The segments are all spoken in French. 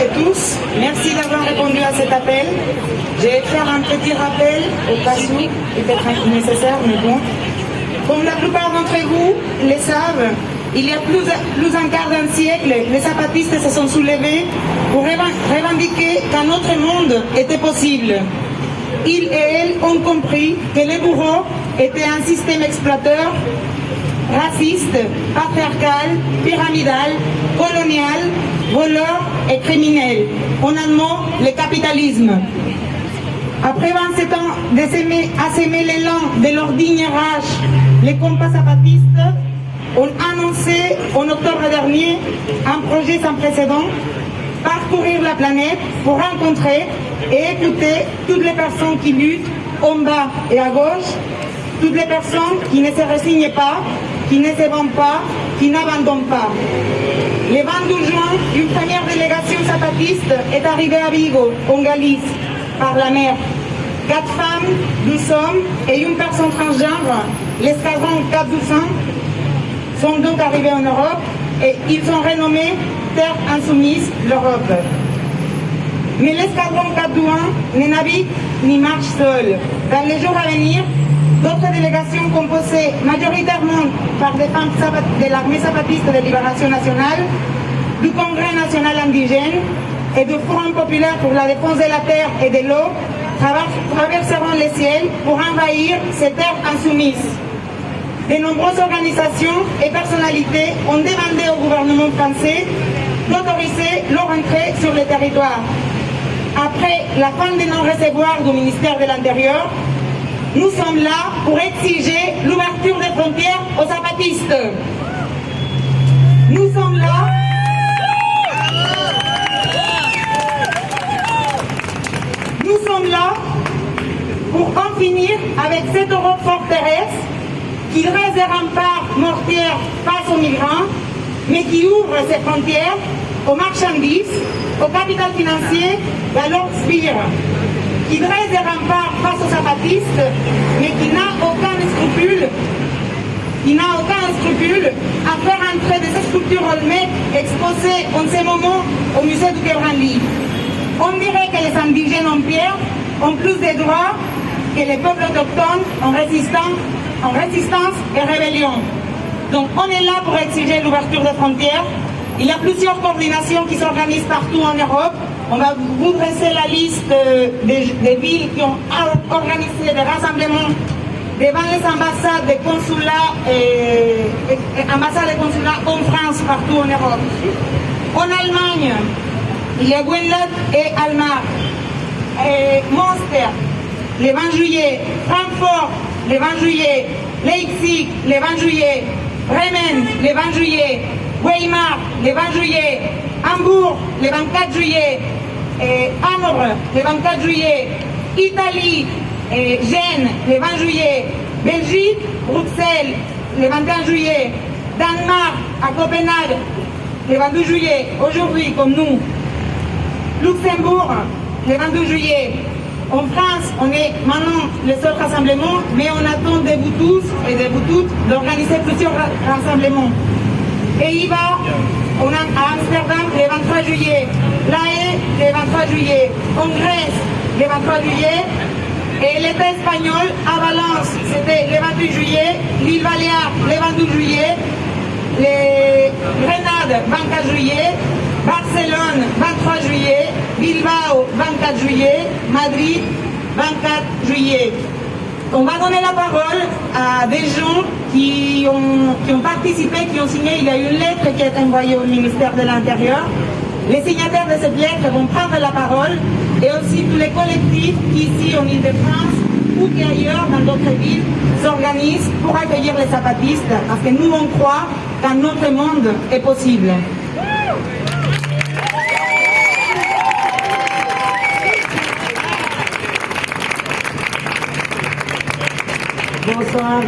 et tous, merci d'avoir répondu à cet appel. Je vais faire un petit rappel au cas où, peut-être nécessaire, mais bon. Comme la plupart d'entre vous le savent, il y a plus d'un quart d'un siècle, les zapatistes se sont soulevés pour revendiquer qu'un autre monde était possible. Ils et elles ont compris que le bourreau était un système exploiteur, raciste, patriarcal, pyramidal, colonial, voleur et criminel. En un mot, le capitalisme. Après 27 ans à s'aimer l'élan de leur digne rage, les compas zapatistes ont annoncé en octobre dernier un projet sans précédent, parcourir la planète pour rencontrer et écouter toutes les personnes qui luttent en bas et à gauche, toutes les personnes qui ne se résignent pas, qui ne se vendent pas, qui n'abandonnent pas. Le 22 juin, une première délégation zapatiste est arrivée à Vigo, en Galice, par la mer. 4 femmes, 12 hommes et une personne transgenre, l'escadron 412, sont donc arrivés en Europe et ils sont renommés Terre Insoumise, l'Europe. Mais l'escadron 412 ne navigue ni marche seul. Dans les jours à venir, d'autres délégations composées majoritairement par des femmes de l'armée zapatiste de libération nationale, du Congrès national indigène et du Front populaire pour la défense de la terre et de l'eau traverseront les ciels pour envahir ces terres insoumises. De nombreuses organisations et personnalités ont demandé au gouvernement français d'autoriser leur entrée sur le territoire. Après la fin des non-recevoirs du ministère de l'Intérieur, nous sommes là pour exiger l'ouverture des frontières aux zapatistes. Nous sommes là pour en finir avec cette Europe forteresse qui dresse des remparts mortiers face aux migrants, mais qui ouvre ses frontières aux marchandises, au capital financier et à leurs sbires, qui dresse des remparts face aux zapatistes, mais qui n'a aucun scrupule à faire entrer des sculptures olmèques exposées en ce moment au musée du Quai Branly. On dirait que les indigènes en pierre ont plus de droits que les peuples autochtones en résistance et rébellion. Donc on est là pour exiger l'ouverture des frontières. Il y a plusieurs coordinations qui s'organisent partout en Europe. On va vous dresser la liste des villes qui ont organisé des rassemblements devant les ambassades des consulats en France, partout en Europe. En Allemagne, il y a Wendel et Almar, Münster, le 20 juillet, Francfort, le 20 juillet, Leipzig, le 20 juillet, Bremen, le 20 juillet, Weimar, le 20 juillet, Hambourg, le 24 juillet, Hanovre, le 24 juillet, Italie, Gênes, le 20 juillet, Belgique, Bruxelles, le 21 juillet, Danemark, à Copenhague, le 22 juillet, aujourd'hui comme nous, Luxembourg, le 22 juillet. En France, on est maintenant le seul rassemblement, mais on attend de vous tous et de vous toutes d'organiser plusieurs rassemblements. Pays-Bas, on a à Amsterdam le 23 juillet, La Haye le 23 juillet, en Grèce le 23 juillet, et l'État espagnol à Valence, c'était le 28 juillet, l'île Baléares le 22 juillet, Grenade 24 juillet, Barcelone 23 juillet, Bilbao 24 juillet, Madrid 24 juillet. On va donner la parole à des gens qui ont participé, qui ont signé. Il y a une lettre qui a été envoyée au ministère de l'Intérieur. Les signataires de cette lettre vont prendre la parole et aussi tous les collectifs qui ici en Île-de-France ou qui ailleurs dans d'autres villes s'organisent pour accueillir les zapatistes parce que nous on croit qu'un autre monde est possible. Bonsoir.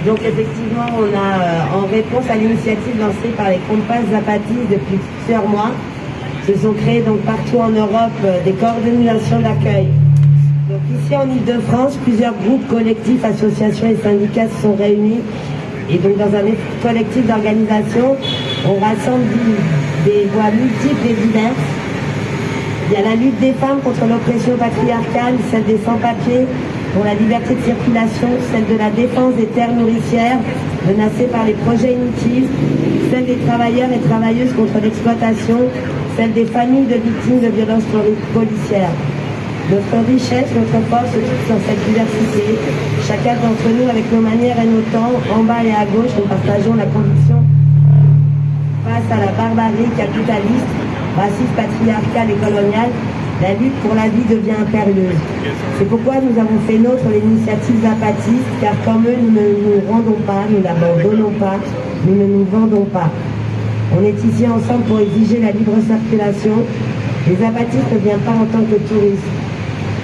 Donc effectivement, on a en réponse à l'initiative lancée par les compas zapatistes depuis plusieurs mois, se sont créés donc partout en Europe des coordinations d'accueil. Donc ici en Île-de-France, plusieurs groupes, collectifs, associations et syndicats se sont réunis et donc dans un collectif d'organisation, on rassemble des voix multiples et diverses Il y a la lutte des femmes contre l'oppression patriarcale, celle des sans-papiers pour la liberté de circulation, celle de la défense des terres nourricières menacées par les projets inutiles, celle des travailleurs et travailleuses contre l'exploitation, celle des familles de victimes de violences policières. Notre richesse, notre force se trouve dans cette diversité. Chacun d'entre nous, avec nos manières et nos temps, en bas et à gauche, nous partageons la conviction face à la barbarie capitaliste, raciste, patriarcale et coloniale, la lutte pour la vie devient impérieuse. C'est pourquoi nous avons fait nôtre l'initiative Zapatistes, car comme eux, nous ne nous rendons pas, nous n'abandonnons pas, nous ne nous vendons pas. On est ici ensemble pour exiger la libre circulation. Les Zapatistes ne viennent pas en tant que touristes.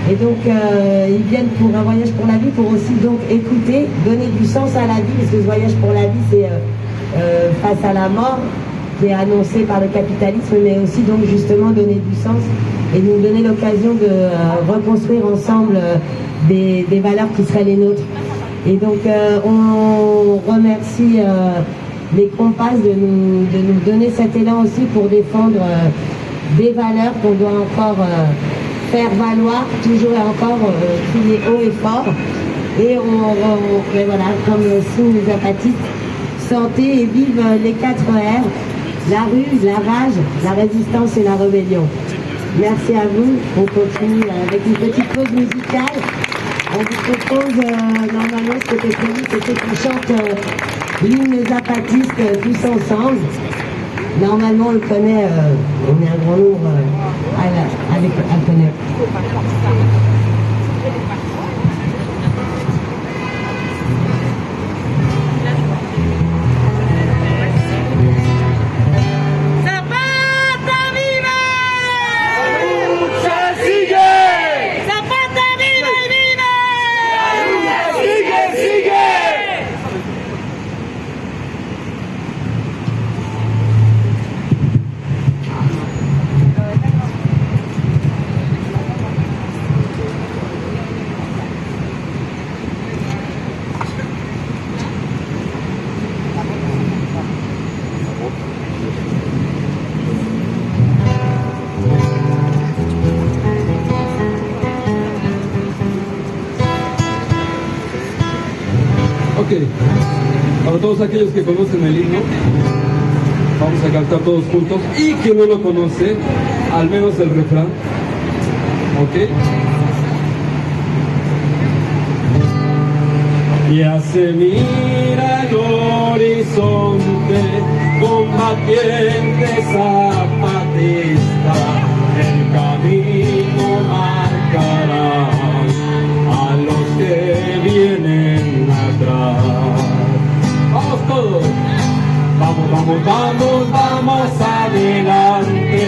Et donc, ils viennent pour un voyage pour la vie, pour aussi donc écouter, donner du sens à la vie, parce que ce voyage pour la vie, c'est face à la mort, qui est annoncé par le capitalisme, mais aussi donc justement donner du sens et nous donner l'occasion de reconstruire ensemble des valeurs qui seraient les nôtres. Et donc, on remercie les compasses de nous donner cet élan aussi pour défendre des valeurs qu'on doit encore faire valoir, toujours et encore crier haut et fort. Et et voilà, comme signe des Zapatistes, santé et vive les 4 R, la ruse, la rage, la résistance et la rébellion. Merci à vous. On continue avec une petite pause musicale. On vous propose, normalement, ce qui était prévu, c'était qu'on chante l'hymne Zapatiste tous ensemble. Normalement, on le connaît, on est un grand nombre à le connaître. Ok, para todos aquellos que conocen el himno, vamos a cantar todos juntos, y quien no lo conoce, al menos el refrán, ok. Ya se mira el horizonte, combatiente zapatista, el camino marcará a los que vienen atrás. Vamos todos, vamos, vamos, vamos, vamos adelante,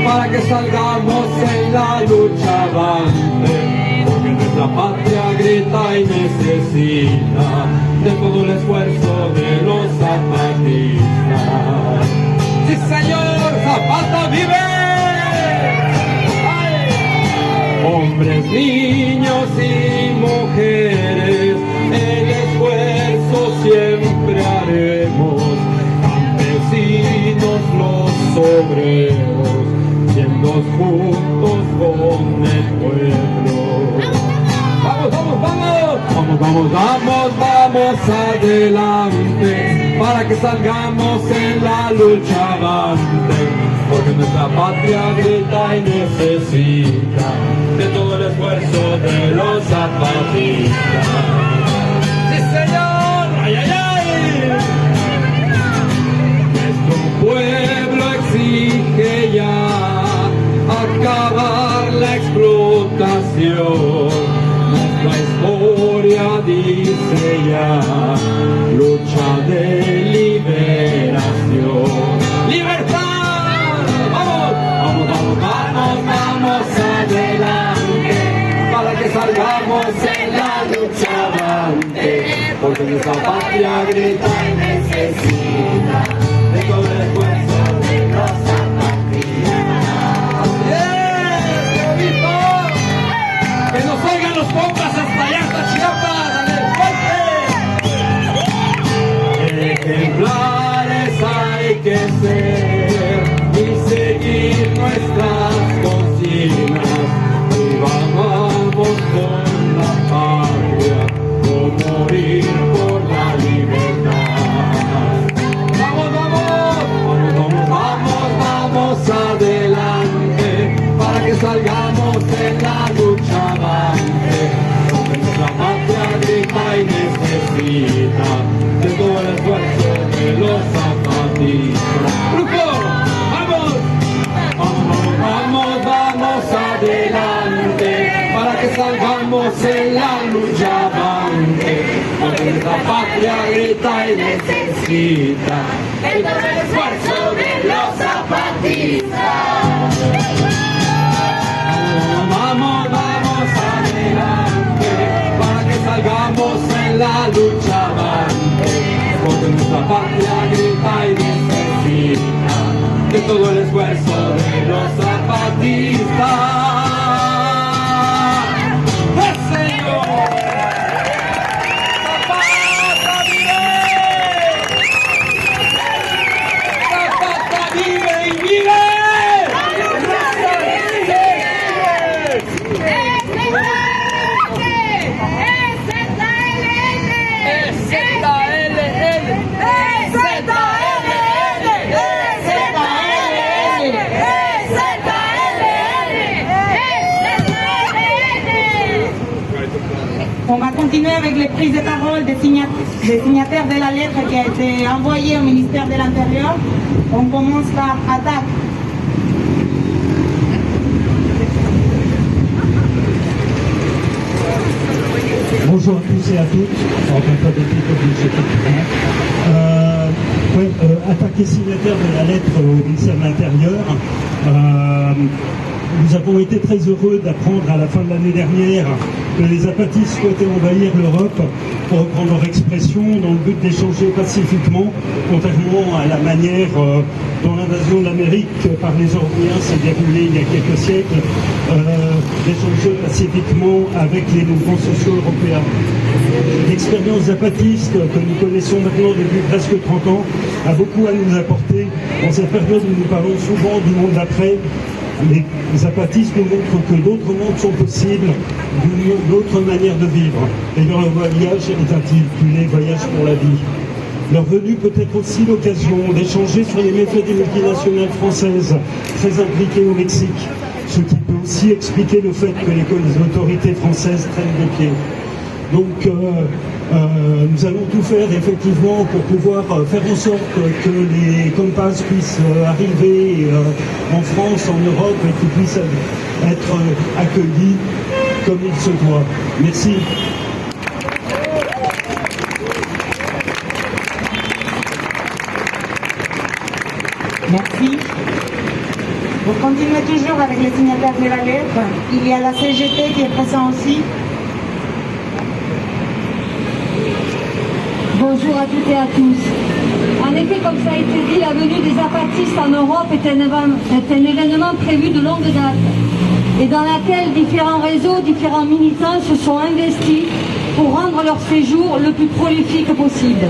para que salgamos en la lucha avante, porque nuestra patria grita y necesita de todo el esfuerzo de los zapatistas. ¡Sí, señor! ¡Zapata vive! Hombres, niños y mujeres, el esfuerzo siempre haremos, campesinos los obreros, siendo juntos con el pueblo. Vamos, vamos, vamos, vamos, vamos, vamos, vamos adelante, para que salgamos en la lucha avante, porque nuestra patria grita y necesita de todo el esfuerzo de los zapatistas. ¡Sí, señor! ¡Ay, ay, ay! Nuestro pueblo exige ya acabar la explotación. Nuestra historia dice ya lucha de liberación. ¡Libertad! ¡Vamos! ¡Vamos, vamos, vamos, vamos adelante! Para que salgamos en la lucha avante, porque nuestra patria grita y necesita de todo el esfuerzo de los zapatistas. ¡Así es! ¡Qué bonito! ¡Que nos oigan los compas hasta allá, hasta Chiapas! ¡Dale, fuerte! Ejemplares hay que ser y seguir nuestras conciencias. patria grita y necesita el esfuerzo de los zapatistas. Vamos, vamos adelante, para que salgamos en la lucha avante, porque nuestra patria grita y necesita de todo el esfuerzo de los zapatistas. On va continuer avec les prises de parole des signataires de la lettre qui a été envoyée au ministère de l'Intérieur. On commence par Attaque. Bonjour à tous et à toutes. Enfin, pas des petites obligés Attaque est signataire de la lettre au ministère de l'Intérieur. Nous avons été très heureux d'apprendre à la fin de l'année dernière que les zapatistes souhaitaient envahir l'Europe, pour reprendre leur expression, dans le but d'échanger pacifiquement, contrairement à la manière dont l'invasion de l'Amérique par les Européens s'est déroulée il y a quelques siècles, d'échanger pacifiquement avec les mouvements sociaux européens. L'expérience zapatiste que nous connaissons maintenant depuis presque 30 ans a beaucoup à nous apporter dans cette période où nous parlons souvent du monde d'après. Les zapatistes nous montrent que d'autres mondes sont possibles, d'autres manières de vivre. Et leur voyage est intitulé « Voyage pour la vie ». Leur venue peut être aussi l'occasion d'échanger sur les méfaits des multinationales françaises très impliquées au Mexique, ce qui peut aussi expliquer le fait que les autorités françaises traînent des pieds. Donc nous allons tout faire effectivement pour pouvoir faire en sorte que les Kompas puissent arriver en France, en Europe, et qu'ils puissent être accueillis comme il se doit. Merci. Merci. Vous continuez toujours avec les signataires de la lettre. Il y a la CGT qui est présent aussi. Bonjour à toutes et à tous. En effet, comme ça a été dit, la venue des zapatistes en Europe est un événement prévu de longue date et dans laquelle différents réseaux, différents militants se sont investis pour rendre leur séjour le plus prolifique possible.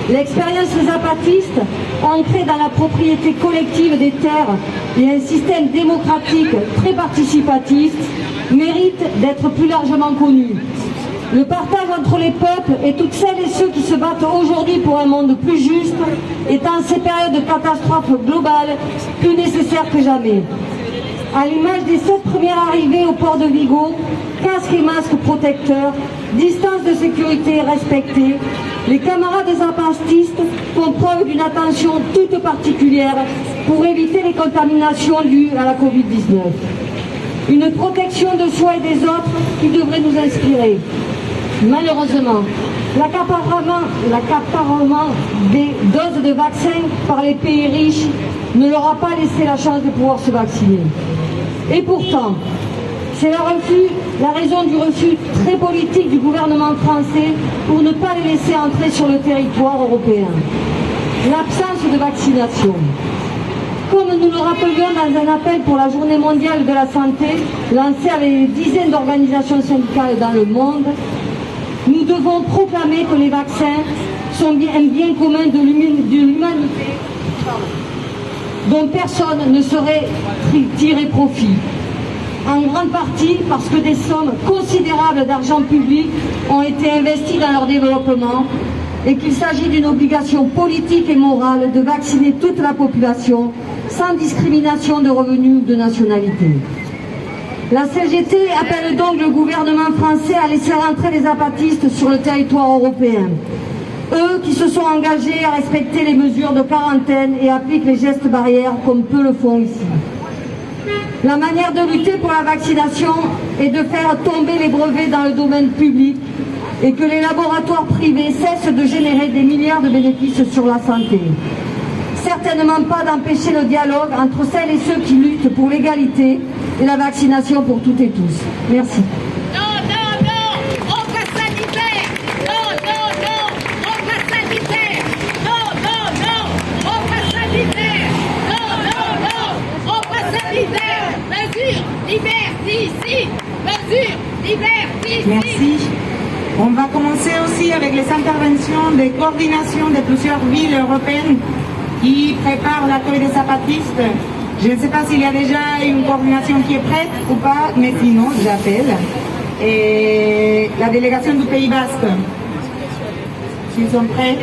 L'expérience zapatiste, ancrée dans la propriété collective des terres et un système démocratique très participatif, mérite d'être plus largement connu. Le partage entre les peuples et toutes celles et ceux qui se battent aujourd'hui pour un monde plus juste est en ces périodes de catastrophe globale plus nécessaire que jamais. À l'image des 7 premières arrivées au port de Vigo, casques et masques protecteurs, distance de sécurité respectée, les camarades zapatistes font preuve d'une attention toute particulière pour éviter les contaminations dues à la Covid-19. Une protection de soi et des autres qui devrait nous inspirer. Malheureusement, l'accaparement des doses de vaccins par les pays riches ne leur a pas laissé la chance de pouvoir se vacciner. Et pourtant, c'est la raison du refus très politique du gouvernement français pour ne pas les laisser entrer sur le territoire européen. L'absence de vaccination. Comme nous le rappelions dans un appel pour la Journée mondiale de la santé, lancé à des dizaines d'organisations syndicales dans le monde, nous devons proclamer que les vaccins sont un bien commun de l'humanité dont personne ne saurait tirer profit. En grande partie parce que des sommes considérables d'argent public ont été investies dans leur développement et qu'il s'agit d'une obligation politique et morale de vacciner toute la population sans discrimination de revenus ou de nationalité. La CGT appelle donc le gouvernement français à laisser rentrer les zapatistes sur le territoire européen. Eux qui se sont engagés à respecter les mesures de quarantaine et appliquent les gestes barrières comme peu le font ici. La manière de lutter pour la vaccination est de faire tomber les brevets dans le domaine public et que les laboratoires privés cessent de générer des milliards de bénéfices sur la santé. Certainement pas d'empêcher le dialogue entre celles et ceux qui luttent pour l'égalité et la vaccination pour toutes et tous. Merci. Non, non, non, au pass sanitaire. Non, non, non, au pass sanitaire. Non, non, non, au pass sanitaire. Non, non, non, au pass sanitaire. Mesure liberticide. Mesure liberticide. Merci. On va commencer aussi avec les interventions des coordinations de plusieurs villes européennes qui préparent l'accueil des zapatistes. Je ne sais pas s'il y a déjà une coordination qui est prête ou pas, mais sinon, j'appelle. Et la délégation du Pays Basque, s'ils sont prêts.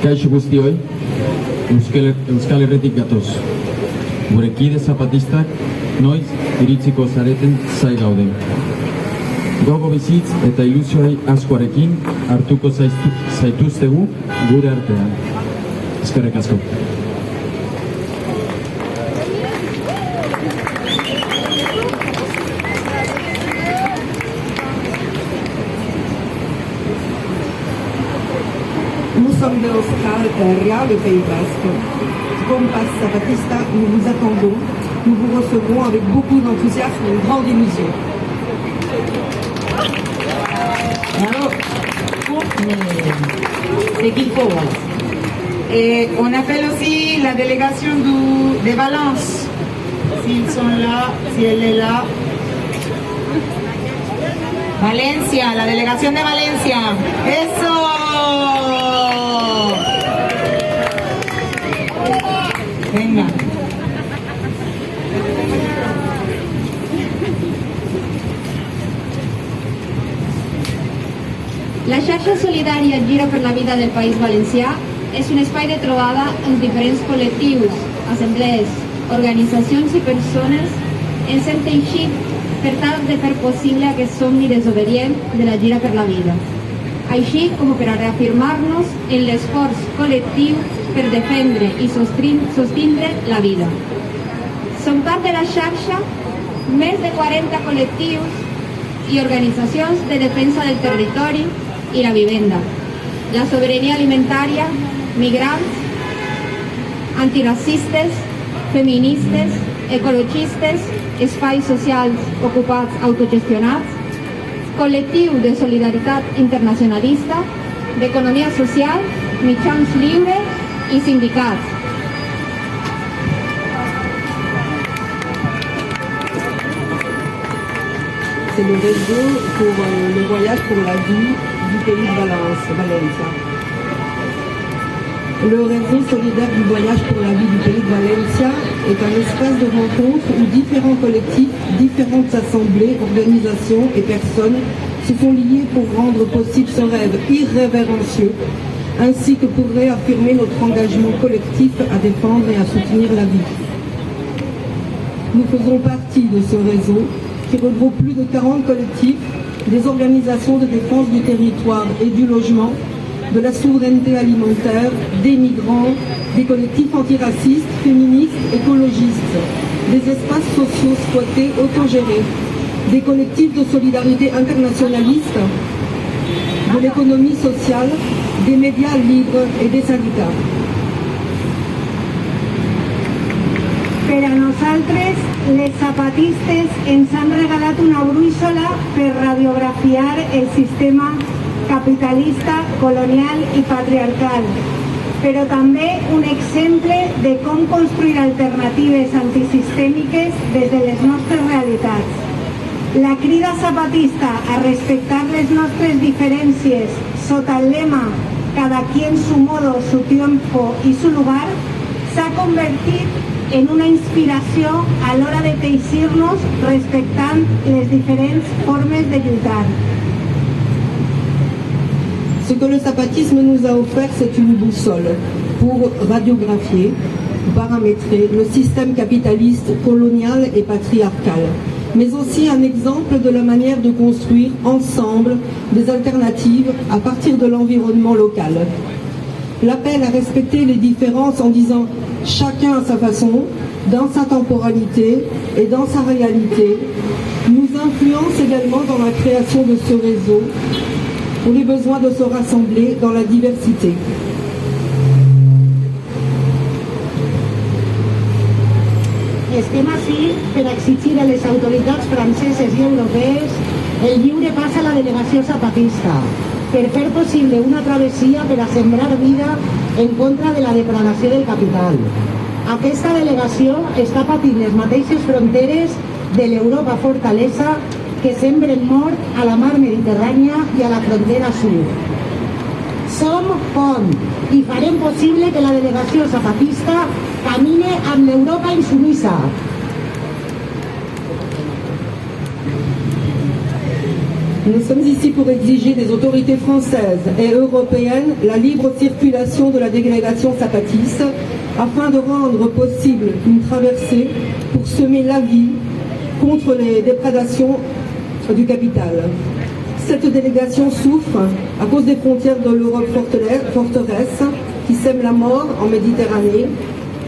Kaixo guztioi, Euskal Herritik gatoz. Gure kide zapatistak noiz iritsiko zareten zai gauden. Gogo bizitz eta ilusioei askoarekin hartuko zaituztegu gure artean. Eskerrik asko. Nous sommes de Austral, Ria, le Pays Basque. Compass Zapatista, nous vous attendons. Nous vous recevrons avec beaucoup d'enthousiasme et une grande illusion. Bravo. C'est qu'il faut. Et on appelle aussi la délégation de Valence. S'ils sont là, si elle est là. Valencia, la délégation de Valencia. Eso. Venga. La xarxa solidària Gira per la Vida del País Valencià és un espai de trobada amb diferents col·lectius, assemblees, organitzacions i persones ens hem teixit per tal de fer possible aquest somni desobedient de la Gira per la Vida, així com per a reafirmar-nos en l'esforç col·lectiu per defendre i sostindre la vida. Som part de la xarxa més de 40 col·lectius i organitzacions de defensa del territori i la vivenda, la sobirania alimentària, migrants, antiracistes, feministes, ecologistes, espais socials ocupats autogestionats, col·lectiu de solidaritat internacionalista, d'economia social, mitjans lliures i sindicats. C'est le réseau pour le voyage pour la vie du pays de Valencia. Le réseau solidaire du voyage pour la vie du pays de Valencia est un espace de rencontre où différents collectifs, différentes assemblées, organisations et personnes se sont liés pour rendre possible ce rêve irrévérencieux, ainsi que pour réaffirmer notre engagement collectif à défendre et à soutenir la vie. Nous faisons partie de ce réseau qui regroupe plus de 40 collectifs, des organisations de défense du territoire et du logement, de la souveraineté alimentaire, des migrants, des collectifs antiracistes, féministes, écologistes, des espaces sociaux squattés autogérés, des collectifs de solidarité internationaliste, de l'économie sociale, des médias libres et des syndicats. Per a nosaltres, les zapatistes ens han regalat una brúixola per radiografiar el sistema capitalista, colonial i patriarcal, però també un exemple de com construir alternatives antisistèmiques des de les nostres realitats. La crida zapatista a respectar les nostres diferències sota el lema cada quien su modo, su tiempo y su lugar s'ha convertit en una inspiració a l'hora de teixir-nos respectant les diferents formes de lluitar. Ce que le zapatisme nous a offert, c'est une boussole pour radiographier, paramétrer le système capitaliste, colonial et patriarcal, mais aussi un exemple de la manière de construire ensemble des alternatives à partir de l'environnement local. L'appel à respecter les différences en disant chacun à sa façon, dans sa temporalité et dans sa réalité, nous influence également dans la création de ce réseau pour les besoins de se rassembler dans la diversité. Estem ací per exigir a les autoritats franceses i europees el lliure pas a la delegació zapatista, per fer possible una travessia per a sembrar vida en contra de la degradació del capital. Aquesta delegació està patint les mateixes fronteres de l'Europa fortalesa que sembren mort a la mar Mediterrània i a la frontera sud. Som pont i farem possible que la delegació zapatista camine amb l'Europa insumisa. Nous sommes ici pour exiger des autorités françaises et européennes la libre circulation de la délégation zapatiste afin de rendre possible une traversée pour semer la vie contre les déprédations du capital. Cette délégation souffre à cause des frontières de l'Europe forteresse qui sème la mort en Méditerranée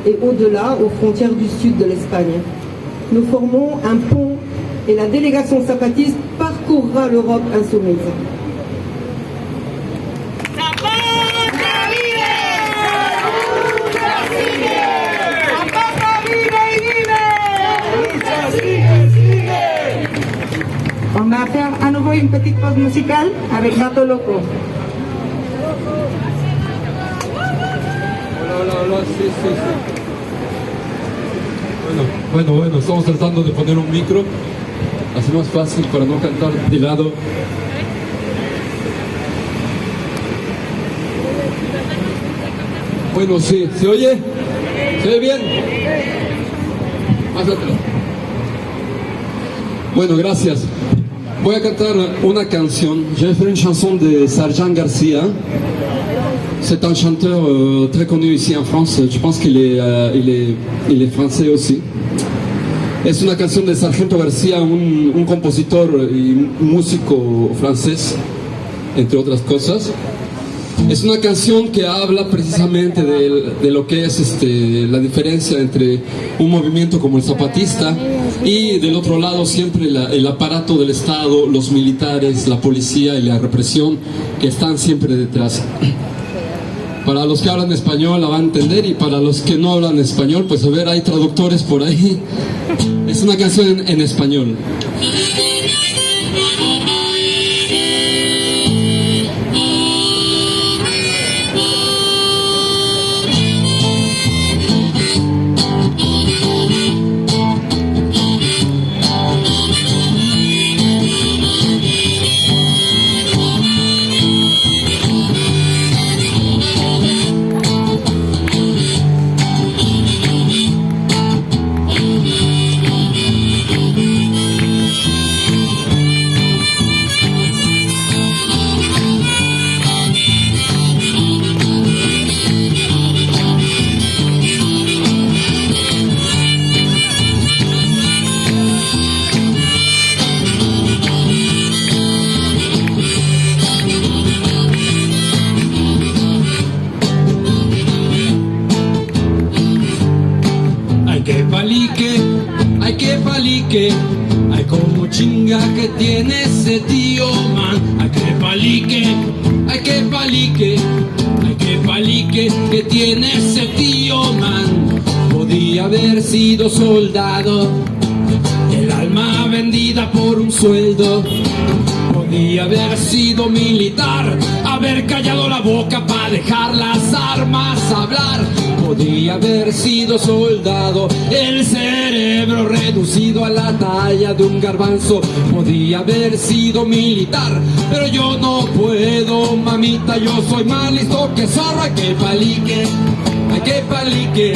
et au-delà aux frontières du sud de l'Espagne. Nous formons un pont et la délégation zapatiste parcourra l'Europe insoumise. On va faire à nouveau une petite pause musicale avec Bato Loco. Hola, sí. Bueno, estamos tratando de poner un micro, así más fácil para no cantar de lado. Bueno, sí, ¿se oye? ¿Se oye bien? Más atrás. Bueno, gracias. Voy a cantar una canción. Je vais faire une chanson de Sergent Garcia. C'est un chanteur très connu ici en France. Je pense qu'il est français aussi. Es una canción de Sargento García, un compositor y músico francés, entre otras cosas. Es una canción que habla precisamente de lo que es la diferencia entre un movimiento como el zapatista y del otro lado siempre el aparato del Estado, los militares, la policía y la represión que están siempre detrás. Para los que hablan español la van a entender, y para los que no hablan español, pues a ver, hay traductores por ahí. Es una canción en español. Ay, como chinga que tiene ese tío, man. Ay, que palique, ay, que palique, ay, que palique que tiene ese tío, man. Podía haber sido soldado, el alma vendida por un sueldo. Podía haber sido militar, haber callado la boca para dejar las armas hablar. Podía haber sido soldado, el cerebro reducido a la talla de un garbanzo. Podía haber sido militar, pero yo no puedo, mamita, yo soy más listo que zorro. Ay, que palique, ay, que palique,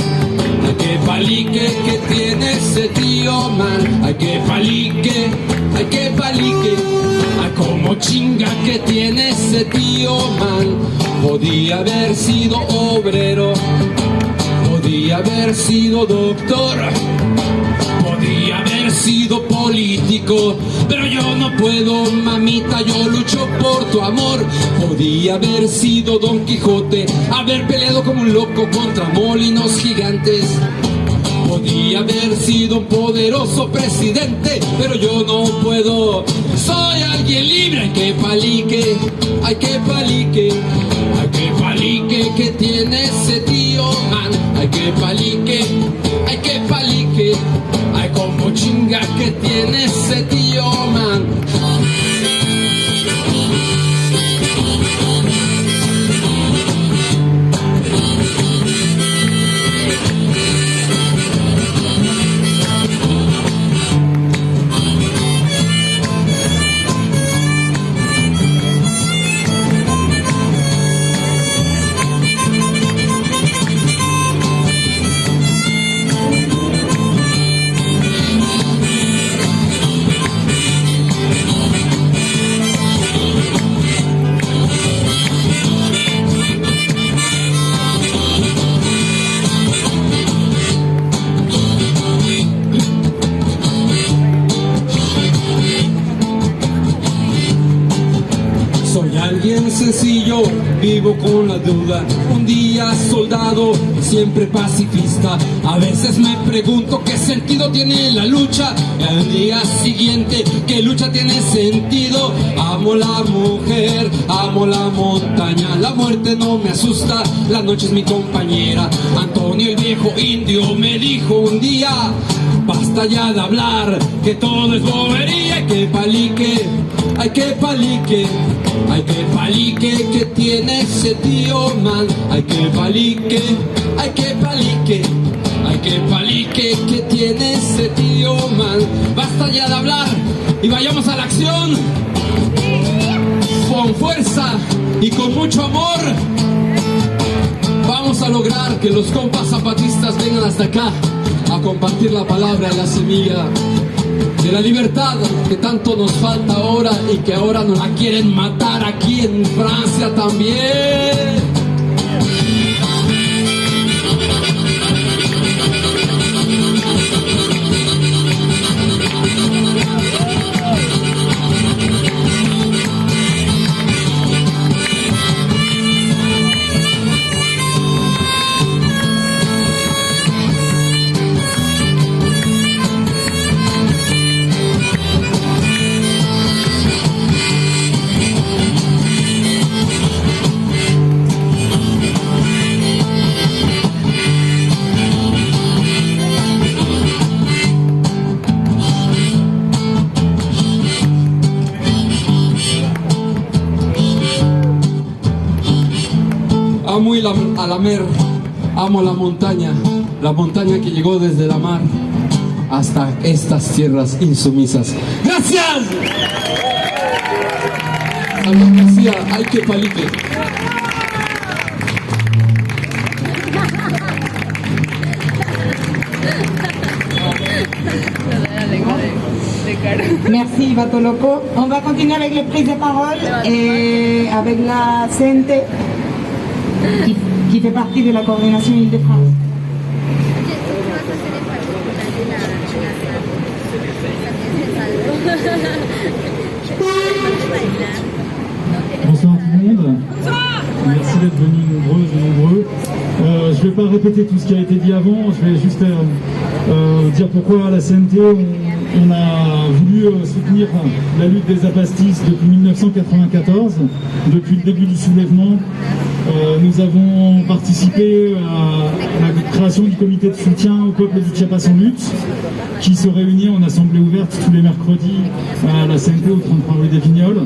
ay, que palique que tiene ese tío, man. Ay, que palique, ay, que palique, ay, como como chinga que tiene ese tío, man. Podía haber sido obrero, podía haber sido doctor, podía haber sido político, pero yo no puedo, mamita, yo lucho por tu amor. Podía haber sido Don Quijote, haber peleado como un loco contra molinos gigantes. Podía haber sido un poderoso presidente, pero yo no puedo. Soy alguien libre, ay que palique, ay que palique, ay que palique que tiene ese tío, man. Ay que palique, ay que palique, ay como chinga que tiene ese tío, man. Sencillo, vivo con la duda, un día soldado, siempre pacifista. A veces me pregunto qué sentido tiene la lucha, al día siguiente qué lucha tiene sentido. Amo la mujer, amo la montaña, la muerte no me asusta, la noche es mi compañera. Antonio el viejo indio me dijo un día, basta ya de hablar, que todo es bobería. Hay que palique, hay que palique, hay que palique que tiene ese tío, man. Hay que palique, hay que palique, hay que palique que tiene ese tío, man. Basta ya de hablar y vayamos a la acción. Con fuerza y con mucho amor vamos a lograr que los compas zapatistas vengan hasta acá a compartir la palabra y la semilla de la libertad que tanto nos falta ahora y que ahora nos la quieren matar aquí en Francia también. Amo ir a la mer, amo la montaña que llegó desde la mar hasta estas tierras insumisas. ¡Gracias! Salvador García, hay que palique. Merci Bateau Loco. On va continuer avec les prises de parole et avec la CNT qui fait partie de la coordination Île-de-France. Bonsoir tout le monde. Merci d'être venus nombreuses et nombreux. Je ne vais pas répéter tout ce qui a été dit avant, je vais juste dire pourquoi à la CNT on a voulu soutenir la lutte des apastistes depuis 1994, depuis le début du soulèvement. Nous avons participé à la création du comité de soutien au peuple du Chiapas en lutte, qui se réunit en assemblée ouverte tous les mercredis à la CNT au 33 rue des Vignoles.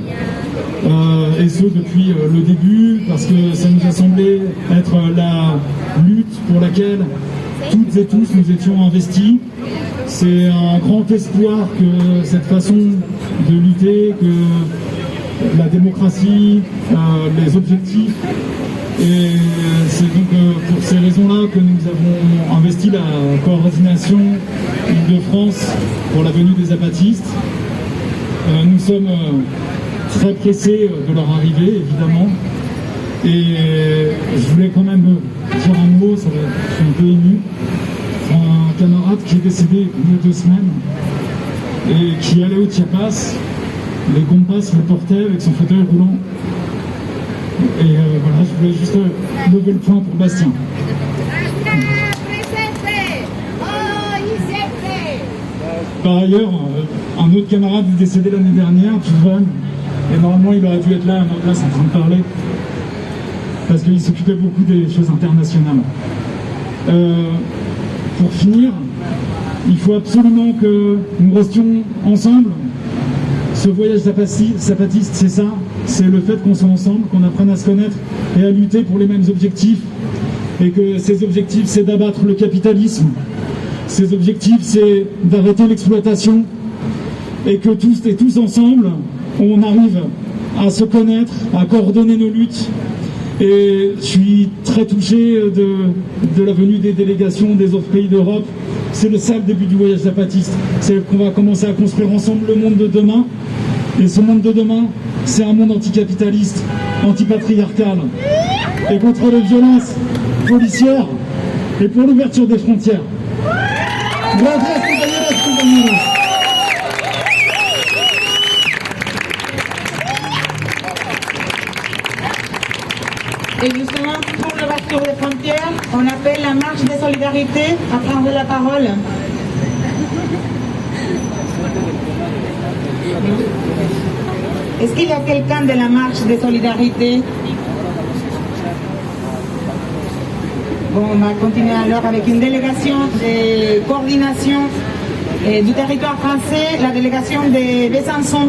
Et ce depuis le début, parce que ça nous a semblé être la lutte pour laquelle toutes et tous nous étions investis. C'est un grand espoir que cette façon de lutter, que la démocratie, les objectifs. Et c'est donc pour ces raisons-là que nous avons investi la coordination Île-de-France pour la venue des apatistes. Nous sommes très pressés de leur arrivée, évidemment. Et je voulais quand même dire un mot, je suis un peu ému, pour un camarade qui est décédé il y a 2 semaines et qui allait au Chiapas. Les Gompas le portaient avec son fauteuil roulant. Et voilà, je voulais juste lever le point pour Bastien. Par ailleurs, un autre camarade est décédé l'année dernière, Pivan, et normalement il aurait dû être là à ma place en train de parler, parce qu'il s'occupait beaucoup des choses internationales. Pour finir, il faut absolument que nous restions ensemble. Ce voyage zapatiste, c'est ça, c'est le fait qu'on soit ensemble, qu'on apprenne à se connaître et à lutter pour les mêmes objectifs, et que ces objectifs, c'est d'abattre le capitalisme. Ces objectifs, c'est d'arrêter l'exploitation, et que tous ensemble, on arrive à se connaître, à coordonner nos luttes. Et je suis très touché de la venue des délégations des autres pays d'Europe. C'est le sale début du voyage zapatiste. C'est qu'on va commencer à construire ensemble le monde de demain. Et ce monde de demain, c'est un monde anticapitaliste, antipatriarcal, et contre les violences policières, et pour l'ouverture des frontières. Gracias, compañeras, compañeros. Et justement, pour l'ouverture des frontières, on appelle la marche de solidarité à prendre la parole. Est-ce qu'il y a quelqu'un de la marche de solidarité? Bon, on va continuer alors avec une délégation de coordination du territoire français, la délégation de Besançon.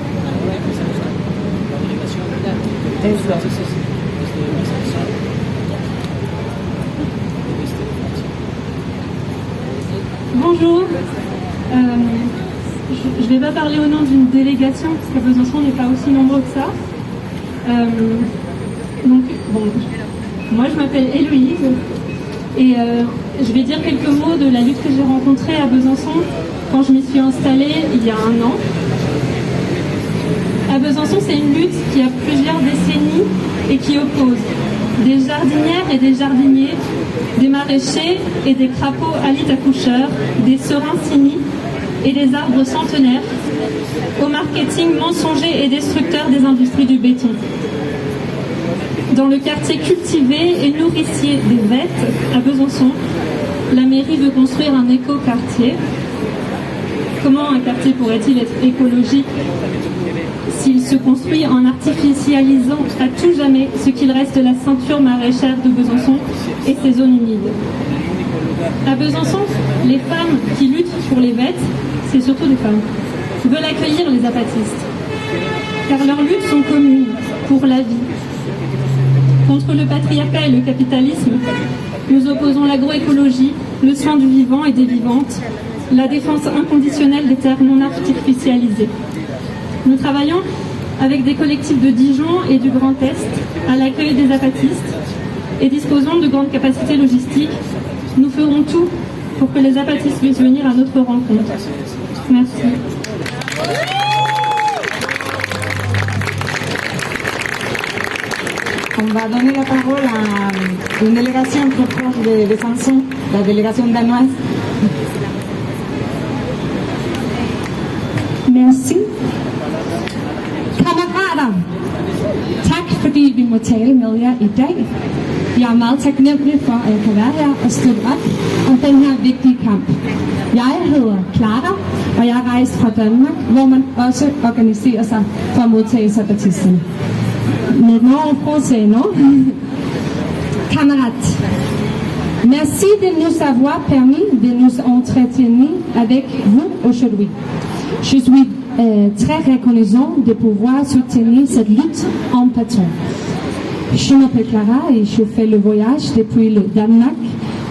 Bonjour, je ne vais pas parler au nom d'une délégation parce qu'à Besançon on n'est pas aussi nombreux que ça. Donc, bon, moi je m'appelle Héloïse et je vais dire quelques mots de la lutte que j'ai rencontrée à Besançon quand je m'y suis installée il y a 1 an. À Besançon, c'est une lutte qui a plusieurs décennies et qui oppose des jardinières et des jardiniers, des maraîchers et des crapauds alites-accoucheurs, des serins-sinis et des arbres centenaires, au marketing mensonger et destructeur des industries du béton. Dans le quartier cultivé et nourricier des Vettes, à Besançon, la mairie veut construire un éco-quartier. Comment un quartier pourrait-il être écologique s'il se construit en artificialisant à tout jamais ce qu'il reste de la ceinture maraîchère de Besançon et ses zones humides? À Besançon, les femmes qui luttent pour les Vettes, c'est surtout des femmes, veulent accueillir les zapatistes, car leurs luttes sont communes pour la vie. Contre le patriarcat et le capitalisme, nous opposons l'agroécologie, le soin du vivant et des vivantes, la défense inconditionnelle des terres non artificialisées. Nous travaillons avec des collectifs de Dijon et du Grand Est à l'accueil des zapatistes et disposons de grandes capacités logistiques. Nous ferons tout pour que les zapatistes puissent venir à notre rencontre. Merci. On va donner la parole à une délégation très proche de Besançon, la délégation danoise. Merci. Kammerater, tak fordi vi må tale med jer i dag. Jeg er meget taknemmelig for, at jeg kan være her og støtte op om den her vigtige kamp. Jeg hedder Clara, og jeg er rejst fra Danmark, hvor man også organiserer sig for at modtage zabatisterne. Maintenant, en français, non? Camarades, merci de nous avoir permis de nous entretenir avec vous aujourd'hui. Je suis très reconnaissant de pouvoir soutenir cette lutte en patron. Je m'appelle Clara et je fais le voyage depuis le Danemark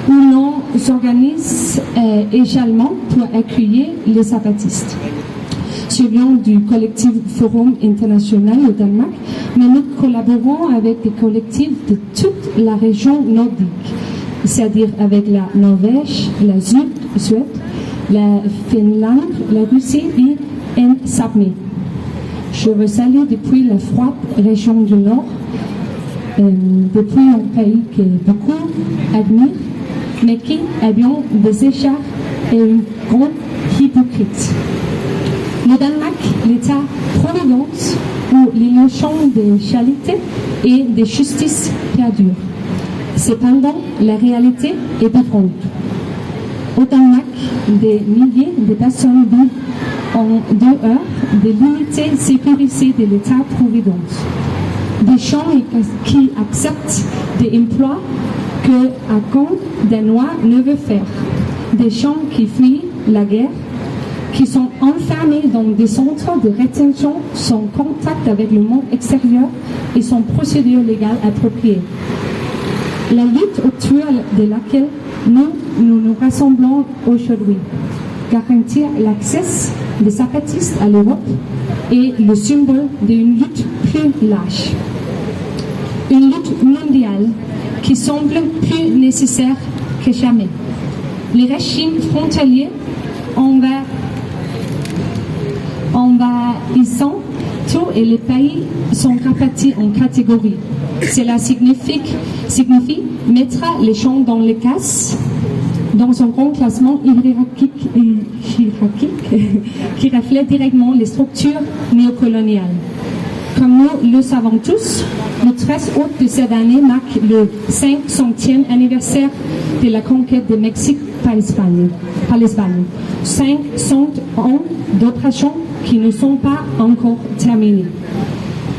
où l'on s'organise également pour accueillir les zapatistes. Je viens du collectif Forum International au Danemark, mais nous collaborons avec des collectifs de toute la région nordique, c'est-à-dire avec la Norvège, la Suède, la Finlande, la Russie et en Sapmi. Je veux saluer depuis la froide région du Nord, depuis un pays que beaucoup admirent, mais qui a bien des écharpes et une grande hypocrite. Le Danemark, l'État-providence, où les notions de charité et de justice perdurent. Cependant, la réalité est différente. Au Danemark, des milliers de personnes vivent en dehors de l'unité sécurisée de l'État-providence. Des gens qui acceptent des emplois qu'un camp danois ne veut faire. Des gens qui fuient la guerre, qui sont enfermés dans des centres de rétention sans contact avec le monde extérieur et sans procédure légale appropriée. La lutte actuelle de laquelle nous rassemblons aujourd'hui, garantir l'accès des zapatistes à l'Europe est le symbole d'une lutte plus large. Une lutte mondiale qui semble plus nécessaire que jamais. Les régimes frontaliers envahissant tout et les pays sont répartis en catégories. Cela signifie mettre les gens dans les cases, dans un grand classement hiérarchique qui reflète directement les structures néocoloniales. Comme nous le savons tous, le 13 août de cette année marque le 500e anniversaire de la conquête du Mexique par l'Espagne. 500 ans d'opérations qui ne sont pas encore terminées.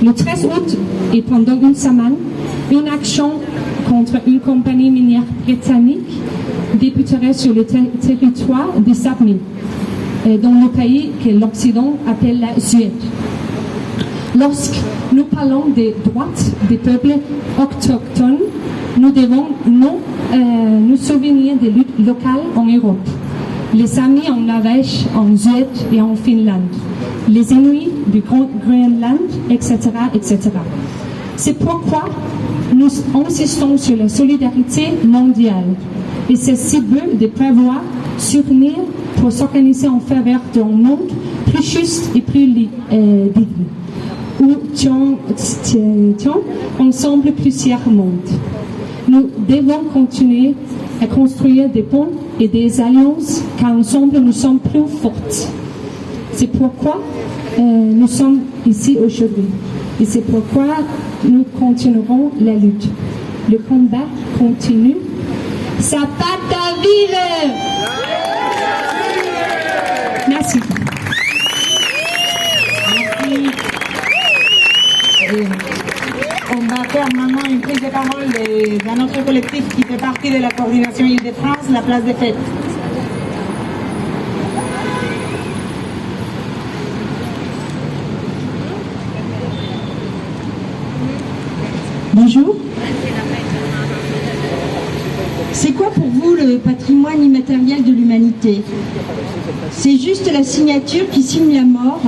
Le 13 août et pendant une semaine, une action contre une compagnie minière britannique débuterait sur le territoire de Sápmi, dans le pays que l'Occident appelle la Suède. Lorsque nous parlons des droits des peuples autochtones, nous devons nous souvenir des luttes locales en Europe. Les Samis en Norvège, en Suède et en Finlande. Les Inuits du Groenland, etc., etc. C'est pourquoi nous insistons sur la solidarité mondiale. Et c'est si beau de prévoir s'unir pour s'organiser en faveur d'un monde plus juste et plus digne. Où tient ensemble plusieurs mondes. Nous devons continuer à construire des ponts et des alliances, car ensemble nous sommes plus fortes. C'est pourquoi nous sommes ici aujourd'hui. Et c'est pourquoi nous continuerons la lutte. Le combat continue. Zapata vive! Merci. On va faire maintenant une prise de parole d'un autre collectif qui fait partie de la coordination Île-de-France, la place des fêtes. Bonjour. C'est quoi pour vous le patrimoine immatériel de l'humanité? C'est juste la signature qui signe la mort,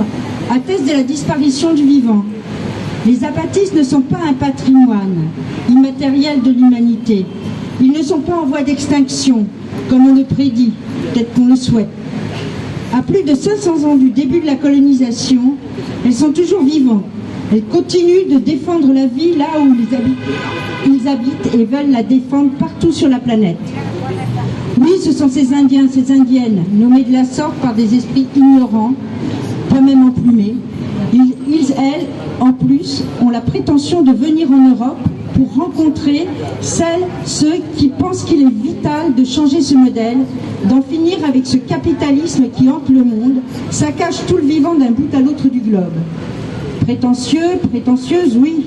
atteste de la disparition du vivant. Les zapatistes ne sont pas un patrimoine immatériel de l'humanité. Ils ne sont pas en voie d'extinction, comme on le prédit, peut-être qu'on le souhaite. À plus de 500 ans du début de la colonisation, elles sont toujours vivantes. Elles continuent de défendre la vie là où ils habitent et veulent la défendre partout sur la planète. Oui, ce sont ces Indiens, ces Indiennes, nommés de la sorte par des esprits ignorants, pas même emplumés. Elles, en plus, ont la prétention de venir en Europe pour rencontrer ceux qui pensent qu'il est vital de changer ce modèle, d'en finir avec ce capitalisme qui hante le monde, saccage tout le vivant d'un bout à l'autre du globe. Prétentieux, prétentieuses, oui,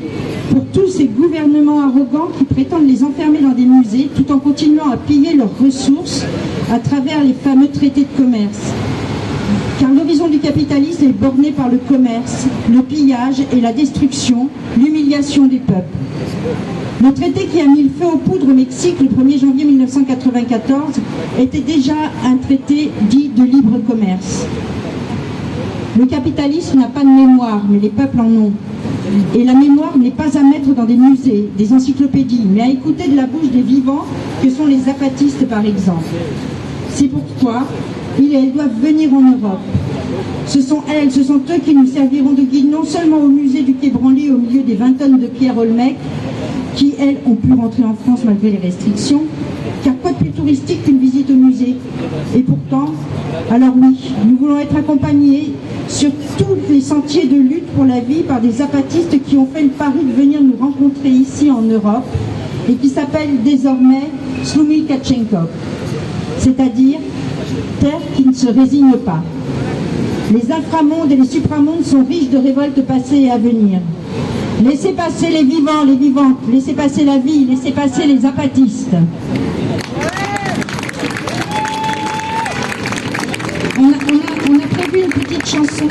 pour tous ces gouvernements arrogants qui prétendent les enfermer dans des musées tout en continuant à piller leurs ressources à travers les fameux traités de commerce. Car l'horizon du capitalisme est borné par le commerce, le pillage et la destruction, l'humiliation des peuples. Le traité qui a mis le feu aux poudres au Mexique le 1er janvier 1994 était déjà un traité dit de libre commerce. Le capitalisme n'a pas de mémoire, mais les peuples en ont. Et la mémoire n'est pas à mettre dans des musées, des encyclopédies, mais à écouter de la bouche des vivants que sont les zapatistes. zapatistes, par exemple. C'est pourquoi elles doivent venir en Europe. Ce sont elles, ce sont eux qui nous serviront de guide non seulement au musée du Quai Branly au milieu des 20 tonnes de pierre Olmec, qui elles ont pu rentrer en France malgré les restrictions, car quoi de plus touristique qu'une visite au musée? Et pourtant, alors oui, nous voulons être accompagnés sur tous les sentiers de lutte pour la vie par des zapatistes qui ont fait le pari de venir nous rencontrer ici en Europe et qui s'appellent désormais Slumilkachenkov, c'est-à-dire terre qui ne se résigne pas. Les inframondes et les supramondes sont riches de révoltes passées et à venir. Laissez passer les vivants, les vivantes, laissez passer la vie, laissez passer les zapatistes. On a prévu une petite chanson.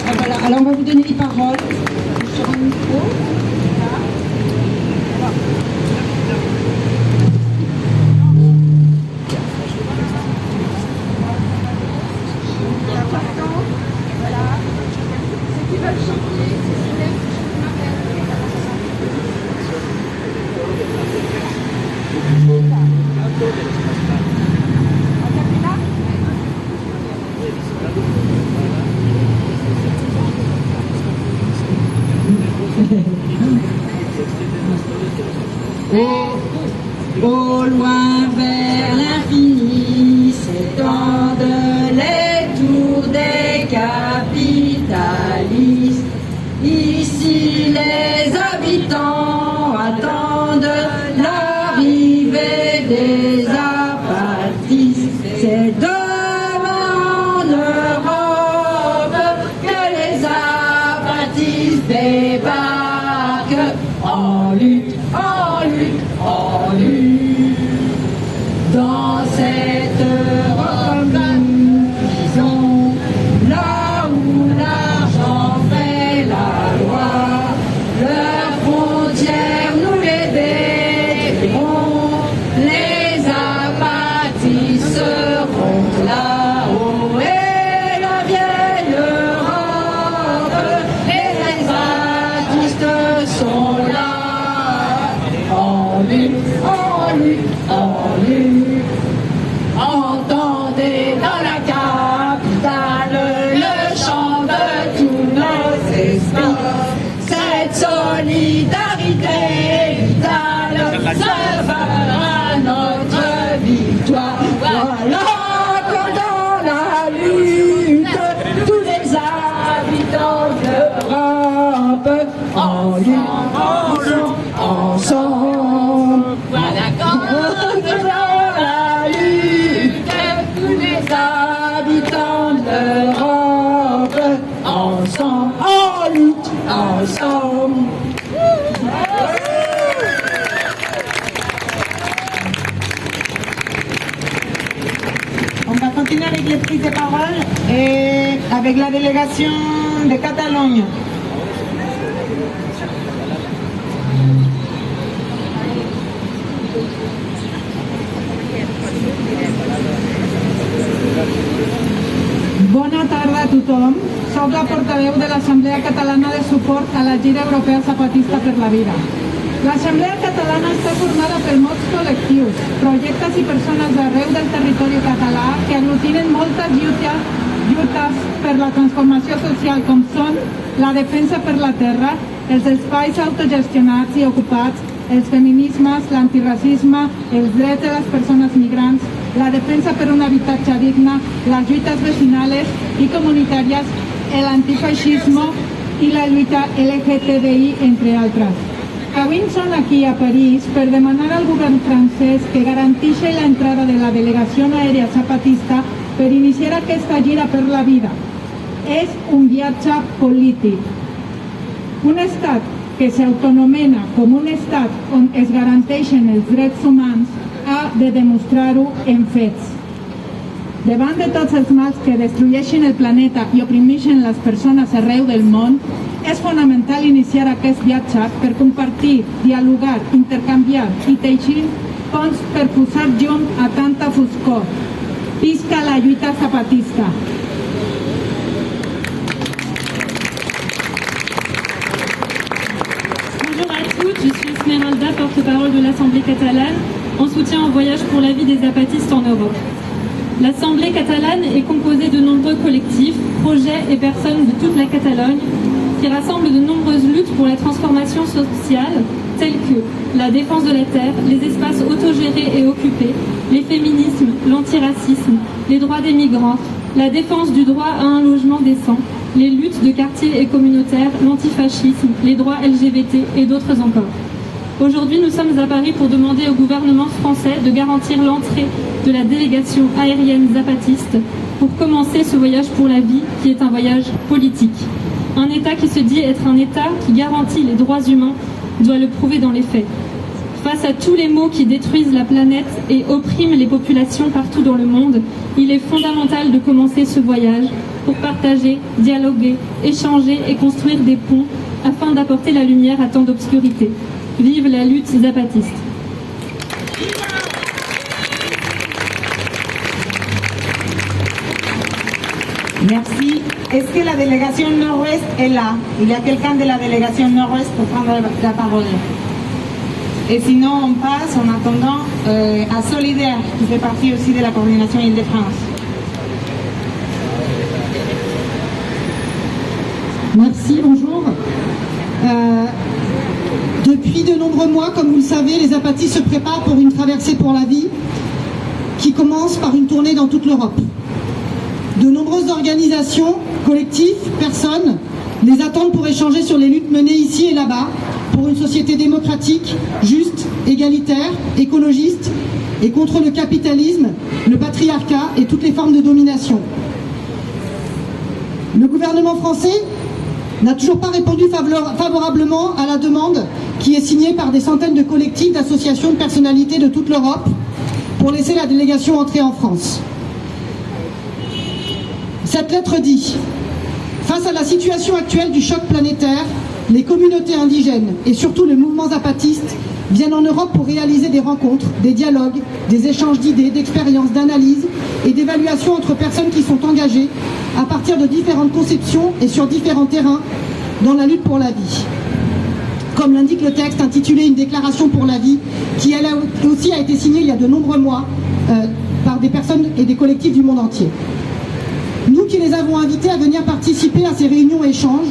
Ah, voilà. Alors on va vous donner les paroles sur un micro. Au loin vers l'infini s'étendent les tours des capitalistes. Ici les habitants attendent l'arrivée des apatistes. C'est demain en Europe que les apatistes débarquent en lutte, en lutte, en lutte. Dans cette Europe nous vivons, là où l'argent fait la loi, leurs frontières nous les détruiront, les apatistes seront là-haut et la vieille Europe, les apatistes sont là, en lutte, en lutte, en lutte. Entendez dans la capitale le chant de tous nos esprits. Cette solidarité vitale sera notre victoire. Voilà que dans la lutte, tous les habitants d'Europe en lutte, ensemble. Voilà quand dans la lutte, tous les habitants d'Europe ensemble, en lutte, ensemble. On va continuer avec les prises de parole et avec la délégation de Catalogne. Bona tarda a tothom. Soc la portaveu de l'Assemblea Catalana de Suport a la Gira Europea Zapatista per la Vida. L'Assemblea Catalana està formada per molts col·lectius, projectes i persones d'arreu del territori català que aglutinen moltes lluites per la transformació social, com són la defensa per la terra, els espais autogestionats i ocupats, els feminismes, l'antiracisme, els drets de les persones migrants, la defensa per un habitatge digne, les lluites vecinales i comunitàries, l'antifeixisme i la lluita LGTBI, entre altres. Avui som aquí a París per demanar al govern francès que garanteixi l'entrada de la delegació aèria zapatista per iniciar aquesta gira per la vida. És un viatge polític. Un estat que s'autonomena com un estat on es garanteixen els drets humans ha de demostrar-ho en fets. Davant de tots els mals que destrueixen el planeta i oprimeixen les persones arreu del món, és fonamental iniciar aquest viatge per compartir, dialogar, intercanviar i teixir ponts per posar llum a tanta foscor. Visca la lluita zapatista! Bonjour à toutes, je suis Esmeralda, porte-parole de l'Assemblée catalane, en soutien au voyage pour la vie des zapatistes en Europe. L'Assemblée catalane est composée de nombreux collectifs, projets et personnes de toute la Catalogne qui rassemblent de nombreuses luttes pour la transformation sociale, telles que la défense de la terre, les espaces autogérés et occupés, les féminismes, l'antiracisme, les droits des migrants, la défense du droit à un logement décent, les luttes de quartiers et communautaires, l'antifascisme, les droits LGBT et d'autres encore. Aujourd'hui, nous sommes à Paris pour demander au gouvernement français de garantir l'entrée de la délégation aérienne zapatiste pour commencer ce voyage pour la vie qui est un voyage politique. Un État qui se dit être un État qui garantit les droits humains doit le prouver dans les faits. Face à tous les maux qui détruisent la planète et oppriment les populations partout dans le monde, il est fondamental de commencer ce voyage pour partager, dialoguer, échanger et construire des ponts afin d'apporter la lumière à tant d'obscurité. Vive la lutte zapatiste. Merci. Est-ce que la délégation Nord-Ouest est là? Il y a quelqu'un de la délégation Nord-Ouest pour prendre la parole? Et sinon, on passe en attendant à Solidaire, qui fait partie aussi de la coordination Île-de-France. Merci, bonjour. Depuis de nombreux mois, comme vous le savez, les zapatistes se préparent pour une traversée pour la vie qui commence par une tournée dans toute l'Europe. De nombreuses organisations, collectifs, personnes les attendent pour échanger sur les luttes menées ici et là-bas pour une société démocratique, juste, égalitaire, écologiste et contre le capitalisme, le patriarcat et toutes les formes de domination. Le gouvernement français n'a toujours pas répondu favorablement à la demande qui est signée par des centaines de collectifs, d'associations, de personnalités de toute l'Europe pour laisser la délégation entrer en France. Cette lettre dit « Face à la situation actuelle du choc planétaire, les communautés indigènes et surtout le mouvement zapatiste viennent en Europe pour réaliser des rencontres, des dialogues, des échanges d'idées, d'expériences, d'analyses et d'évaluations entre personnes qui sont engagées à partir de différentes conceptions et sur différents terrains dans la lutte pour la vie. » Comme l'indique le texte intitulé « Une déclaration pour la vie » qui elle aussi a été signée il y a de nombreux mois par des personnes et des collectifs du monde entier. Nous qui les avons invités à venir participer à ces réunions et échanges,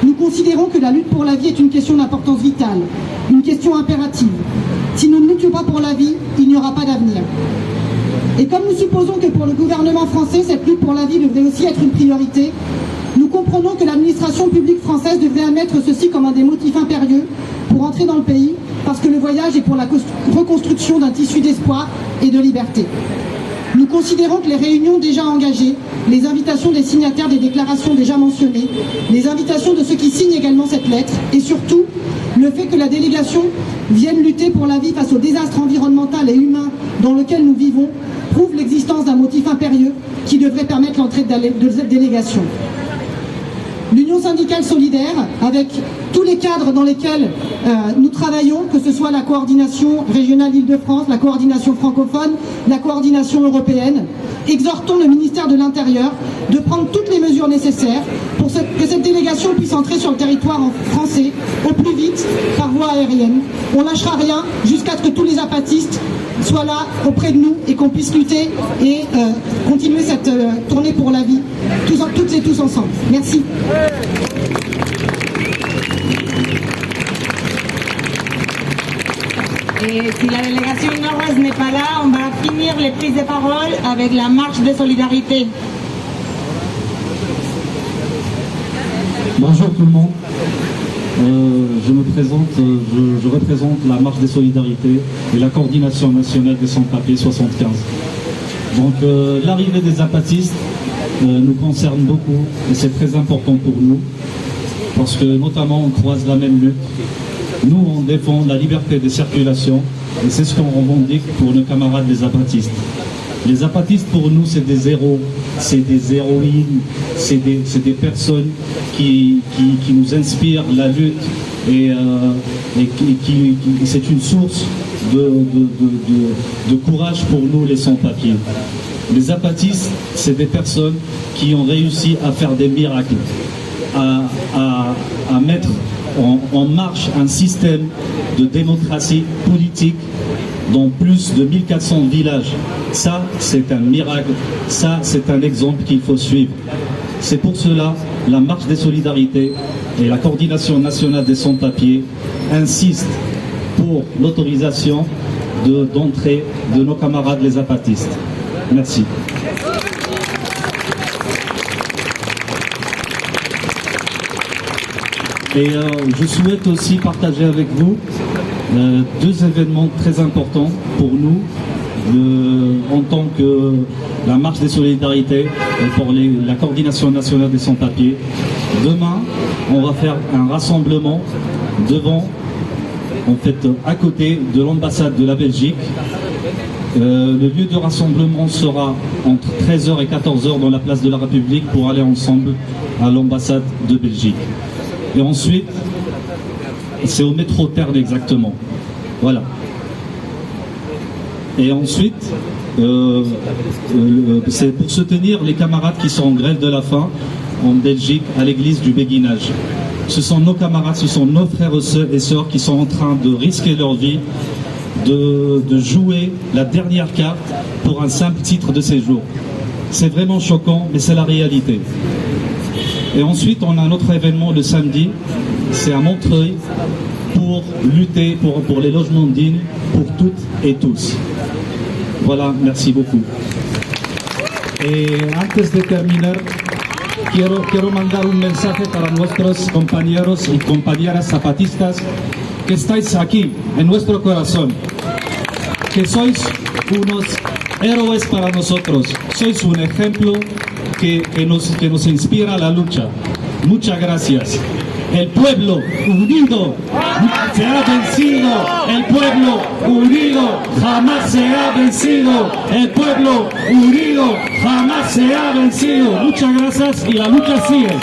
nous considérons que la lutte pour la vie est une question d'importance vitale, une question impérative. Si nous ne luttions pas pour la vie, il n'y aura pas d'avenir. Et comme nous supposons que pour le gouvernement français, cette lutte pour la vie devrait aussi être une priorité, nous comprenons que l'administration publique française devrait admettre ceci comme un des motifs impérieux pour entrer dans le pays, parce que le voyage est pour la reconstruction d'un tissu d'espoir et de liberté. Nous considérons que les réunions déjà engagées, les invitations des signataires des déclarations déjà mentionnées, les invitations de ceux qui signent également cette lettre, et surtout le fait que la délégation vienne lutter pour la vie face au désastre environnemental et humain dans lequel nous vivons, prouvent l'existence d'un motif impérieux qui devrait permettre l'entrée de cette délégation. L'Union syndicale solidaire, avec tous les cadres dans lesquels nous travaillons, que ce soit la coordination régionale Île-de-France, la coordination francophone, la coordination européenne, exhortons le ministère de l'Intérieur de prendre toutes les mesures nécessaires pour que cette délégation puisse entrer sur le territoire français au plus vite par voie aérienne. On lâchera rien jusqu'à ce que tous les zapatistes soient là auprès de nous et qu'on puisse lutter et continuer cette tournée pour la vie, toutes et tous ensemble. Merci. Et si la délégation nord-ouest n'est pas là, on va finir les prises de parole avec la marche de solidarité. Bonjour tout le monde. Je me présente, je représente la marche des solidarités et la coordination nationale des sans-papiers 75. Donc l'arrivée des zapatistes nous concerne beaucoup et c'est très important pour nous parce que notamment on croise la même lutte. Nous on défend la liberté de circulation et c'est ce qu'on revendique pour nos camarades les zapatistes. Les zapatistes pour nous c'est des héros, c'est des héroïnes, c'est des personnes qui nous inspirent la lutte et c'est une source de courage pour nous les sans-papiers. Les zapatistes c'est des personnes qui ont réussi à faire des miracles, à mettre en marche un système de démocratie politique dans plus de 1400 villages. Ça, c'est un miracle. Ça, c'est un exemple qu'il faut suivre. C'est pour cela la marche des solidarités et la coordination nationale des sans-papiers insistent pour l'autorisation d'entrée de nos camarades les zapatistes. Merci. Et je souhaite aussi partager avec vous deux événements très importants pour nous en tant que la marche des solidarités et pour la coordination nationale des sans-papiers. Demain, on va faire un rassemblement devant, en fait, à côté de l'ambassade de la Belgique. Le lieu de rassemblement sera entre 13h et 14h dans la place de la République pour aller ensemble à l'ambassade de Belgique. Et ensuite, c'est au métro Terne exactement. Voilà. Et ensuite, c'est pour soutenir les camarades qui sont en grève de la faim en Belgique à l'église du Béguinage. Ce sont nos camarades, ce sont nos frères et sœurs qui sont en train de risquer leur vie, de jouer la dernière carte pour un simple titre de séjour. C'est vraiment choquant, mais c'est la réalité. Et ensuite, on a un autre événement le samedi, c'est à Montreuil, pour lutter pour les logements dignes pour toutes et tous. Voilà, merci beaucoup. Antes de terminar, quiero mandar un mensaje para nuestros compañeros y compañeras zapatistas que estáis aquí, en nuestro corazón, que sois unos héroes para nosotros, sois un ejemplo que nos inspira a la lucha. Muchas gracias. El pueblo unido se ha vencido. El pueblo unido jamás se ha vencido. El pueblo unido jamás se ha vencido. Muchas gracias y la lucha sigue.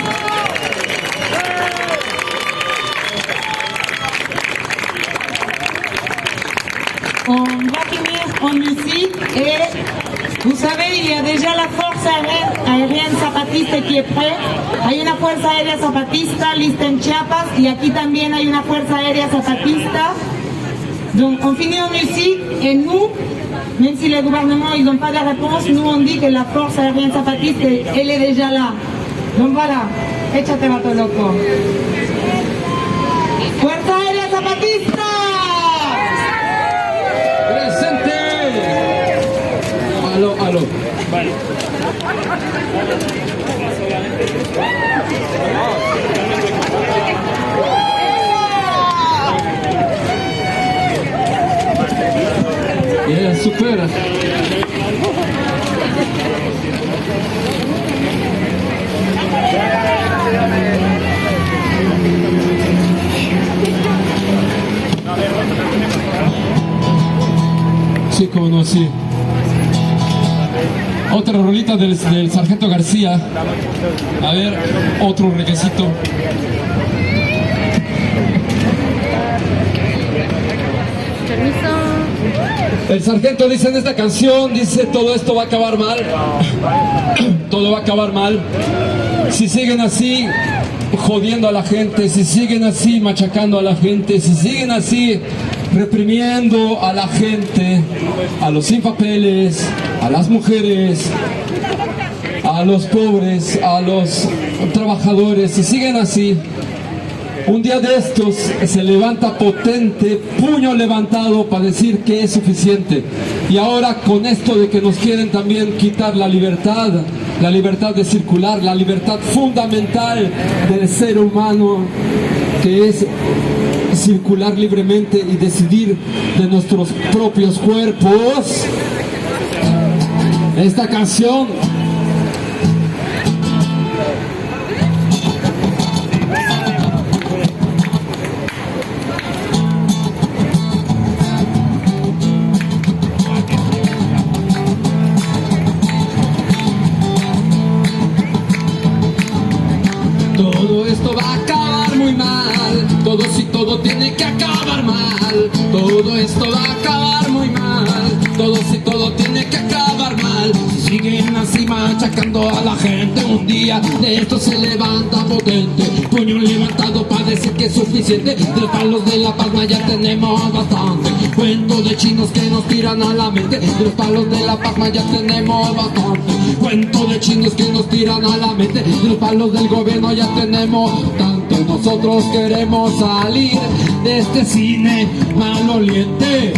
On va finir en musique et vous savez, il y a déjà la force aérienne zapatista qui est prête. Hay una fuerza aérea zapatista lista en Chiapas y aquí también hay una fuerza aérea zapatista. Donc on finit en musique et nous, même si les gouvernements ils n'ont pas de réponse, nous on dit que la force aérienne zapatiste elle est déjà là. Donc voilà, échate vato loco. Fuerza aérea zapatista. Presente. Aló, aló. Vale. Yeah, super. Sí, como no, sí. Otra rolita del Sargento García. A ver, otro requisito. El sargento dice en esta canción, dice, todo esto va a acabar mal. Todo va a acabar mal. Si siguen así jodiendo a la gente, si siguen así machacando a la gente, si siguen así reprimiendo a la gente, a los sin papeles, a las mujeres, a los pobres, a los trabajadores, si siguen así, un día de estos se levanta potente, puño levantado para decir que es suficiente. Y ahora con esto de que nos quieren también quitar la libertad de circular, la libertad fundamental del ser humano, que es circular libremente y decidir de nuestros propios cuerpos. Esta canción todo esto va a acabar muy mal, todo si todo tiene que acabar mal, todo esto va a acabar muy mal, todo si todo tiene que acabar mal, si siguen así machacando a la gente. Un día de esto se levanta potente, puño levantado para decir que es suficiente. De palos de la palma ya tenemos bastante. Cuento de chinos que nos tiran a la mente. De los palos de la palma ya tenemos bastante. Cuento de chinos que nos tiran a la mente. De los palos del gobierno ya tenemos bastante. Nosotros queremos salir de este cine maloliente.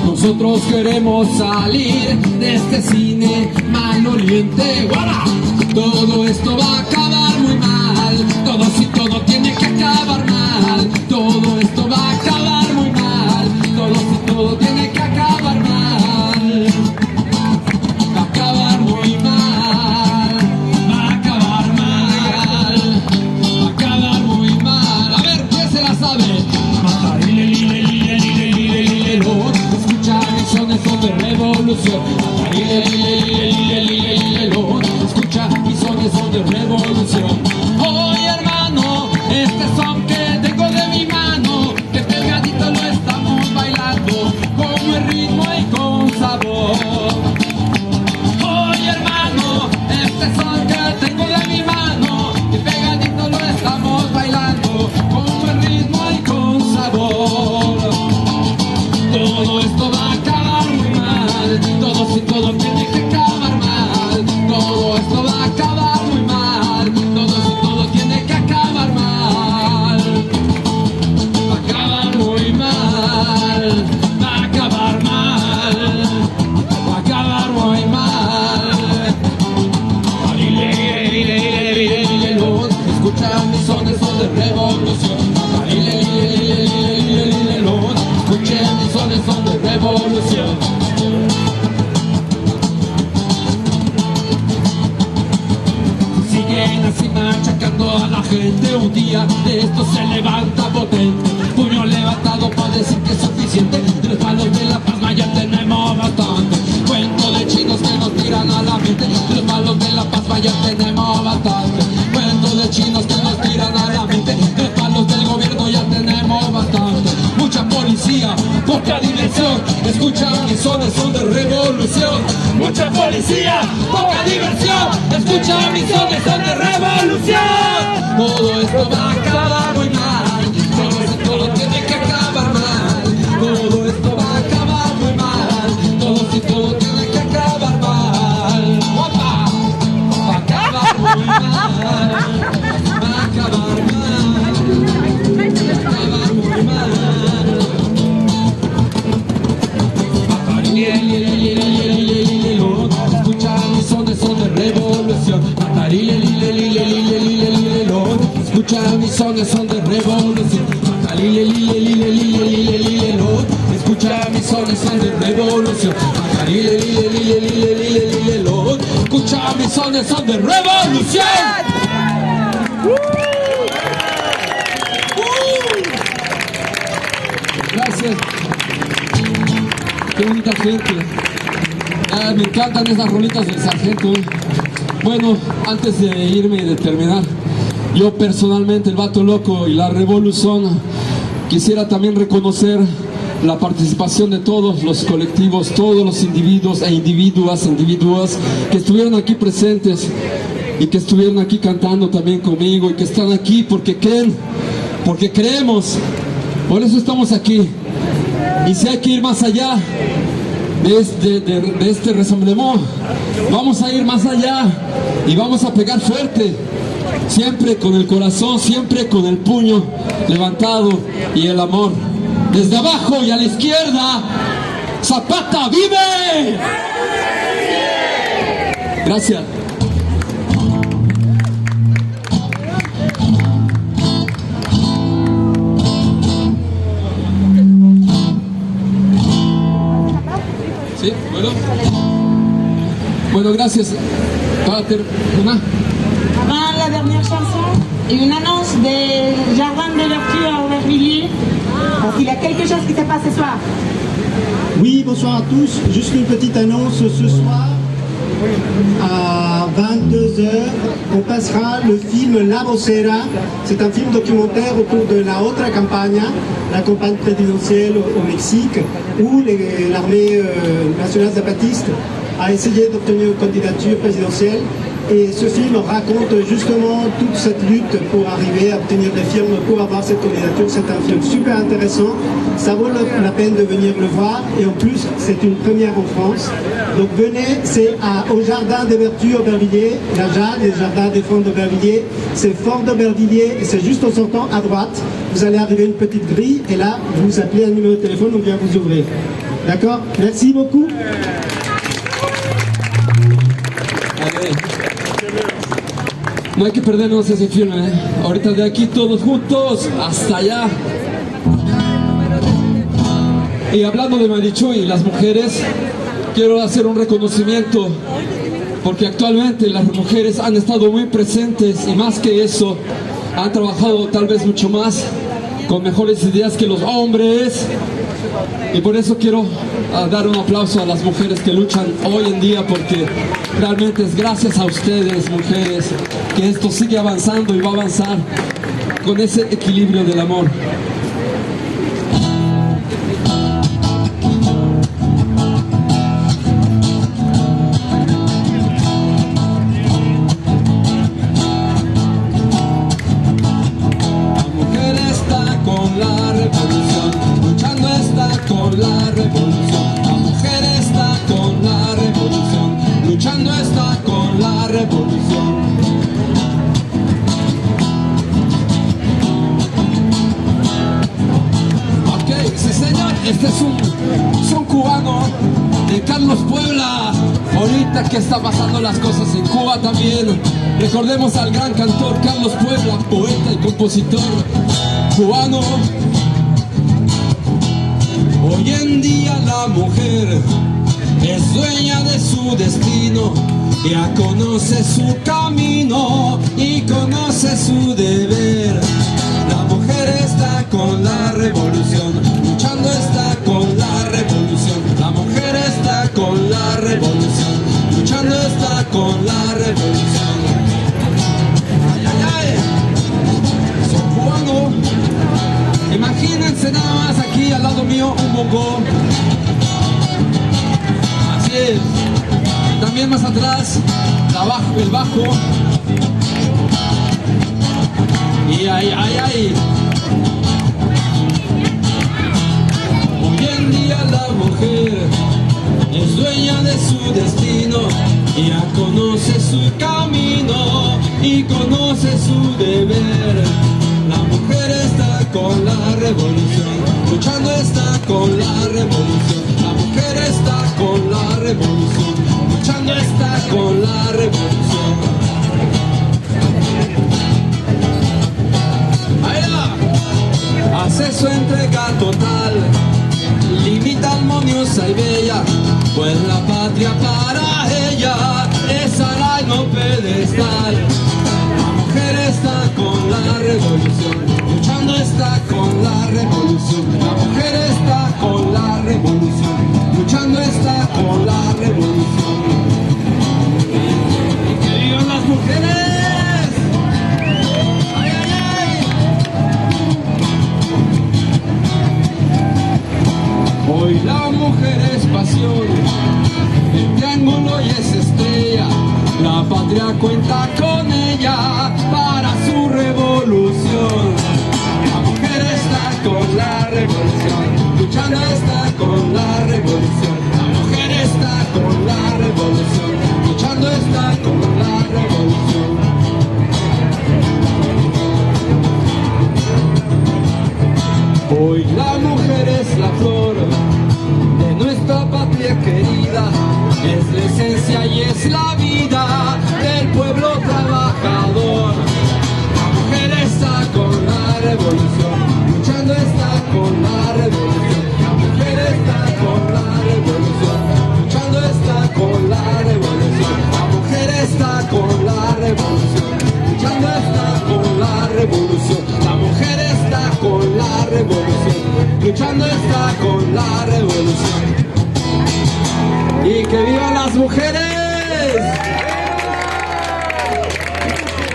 Nosotros queremos salir de este cine maloliente. ¡Guara! Todo esto va a acabar muy mal. Todo si todo tiene que acabar mal. Todo esto va a acabar muy mal. Todo si todo tiene que acabar mal. Va a acabar muy mal. Va a acabar mal. Va a acabar muy mal. A ver, ¿quién se la sabe? Escucha mis sones son de revolución. Escucha mis sones son de revolución. Oye hermano, este son que tengo de mi mano, que pegadito lo estamos bailando, con el ritmo y con sabor. Oye hermano, este son que tengo de mi mano, que pegadito lo estamos bailando, con el ritmo y con sabor. Todo esto va a acabar muy mal. Todo si todo tiene que acabar mal. Todo esto va a acabar muy mal. Todo si todo tiene que acabar mal. Va a acabar muy mal. Va a acabar mal. Va a acabar muy mal. Escucha mis sones son de revolución. Escuchen mis sones son de revolución. Siguen así machacando a la gente. Un día de esto se levanta potente, puño levantado para decir que es suficiente. De los palos de la palma ya tenemos bastante. Cuento de chinos que nos tiran a la mente. De los palos de la palma ya tenemos bastante. Cuento de chinos que nos tiran a la mente. De los palos del gobierno ya tenemos bastante. Mucha policía, poca diversión. Escucha mis sones son de revolución. Mucha policía, poca diversión. Escucha mis sones son de revolución. Todo esto va a acabar muy mal. Todo tiene que acabar mal. Todo esto va a acabar muy mal. Todo si todo tiene que acabar mal. ¡Opa! Va a acabar muy mal. Va a acabar mal. Va a acabar muy mal. Escucha mis sones son de revolución. Escucha mis sones son de revolución. Escucha mis sones son de revolución. Escucha mis sones son de revolución. Gracias. Qué bonita gente. Me encantan esas rolitas del sargento. Bueno, antes de irme y de terminar, yo personalmente, el Vato Loco y la Revolución, quisiera también reconocer la participación de todos los colectivos, todos los individuos e individuas que estuvieron aquí presentes y que estuvieron aquí cantando también conmigo y que están aquí porque creen, porque creemos. Por eso estamos aquí. Y si hay que ir más allá de este Rassemblement, vamos a ir más allá y vamos a pegar fuerte, siempre con el corazón, siempre con el puño levantado y el amor. Desde abajo y a la izquierda, Zapata vive. Gracias. Sí, bueno, gracias. Avant la dernière chanson, une annonce des jardins de lecture à Aubervilliers. Donc il y a quelque chose qui se passe ce soir. Oui, bonsoir à tous. Juste une petite annonce. Ce soir, à 22h, on passera le film La Vocera. C'est un film documentaire autour de la Otra Campaña, la campagne présidentielle au Mexique, où l'armée nationale zapatiste a essayé d'obtenir une candidature présidentielle. Et ce film raconte justement toute cette lutte pour arriver à obtenir des firmes pour avoir cette candidature. C'est un film super intéressant, ça vaut la peine de venir le voir et en plus c'est une première en France. Donc venez, c'est au Jardin des Vertus Aubervilliers, la Jade, les Jardins des Fonds d'Aubervilliers, c'est Fort d'Aubervilliers et c'est juste en sortant à droite. Vous allez arriver à une petite grille et là vous appelez un numéro de téléphone, on vient vous ouvrir. D'accord? Merci beaucoup. No hay que perdernos ese filme, ¿eh? Ahorita de aquí todos juntos hasta allá. Y hablando de Marichuy, las mujeres, quiero hacer un reconocimiento porque actualmente las mujeres han estado muy presentes y más que eso, han trabajado tal vez mucho más con mejores ideas que los hombres. Y por eso quiero dar un aplauso a las mujeres que luchan hoy en día, porque realmente es gracias a ustedes, mujeres, que esto sigue avanzando y va a avanzar con ese equilibrio del amor. Este es un son cubano de Carlos Puebla. Ahorita que está pasando las cosas en Cuba también. Recordemos al gran cantor Carlos Puebla, poeta y compositor cubano. Hoy en día la mujer es dueña de su destino, ya conoce su camino y conoce su deber. La mujer está con la revolución, luchando está con la revolución. La mujer está con la revolución, luchando está con la revolución. Ay, ay, ay. Soy cubano. Imagínense nada más aquí al lado mío un bongo. Así es. También más atrás, el bajo. Y ay, ay, ay. Hoy en día la mujer es dueña de su destino, ya conoce su camino y conoce su deber. La mujer está con la revolución, luchando está con la revolución. La mujer está con la revolución, luchando está con la revolución. Hace su entrega total, limita armoniosa y bella, pues la patria para ella es ala y no pedestal. La mujer está con la revolución, luchando está con la revolución. La mujer está con la revolución, luchando está con la revolución. ¡Y que vivan las mujeres! Hoy la mujer es pasión, el triángulo y es estrella. La patria cuenta con ella para su revolución. La mujer está con la revolución, luchando está con la revolución. La mujer está con la revolución, luchando está con la revolución. Hoy la mujer es la flor de nuestra patria querida, es la esencia y es la vida del pueblo trabajador. La mujer está con la revolución, luchando está con la revolución. La mujer está con la revolución, luchando está con la revolución. La mujer está con la revolución, luchando está con la revolución. La mujer está con la revolución, luchando está con la revolución. ¡Y que vivan las mujeres!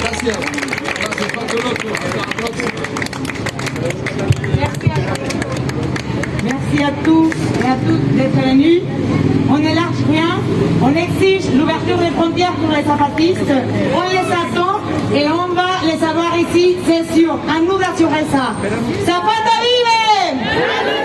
Gracias. Gracias, Paco Loco. Hasta la próxima. Merci à tous et à toutes d'être venus. on n'élargit rien, on exige l'ouverture des frontières pour les zapatistes, on les attend et on va les avoir ici, c'est sûr. À nous d'assurer ça. ¡Zapata vive!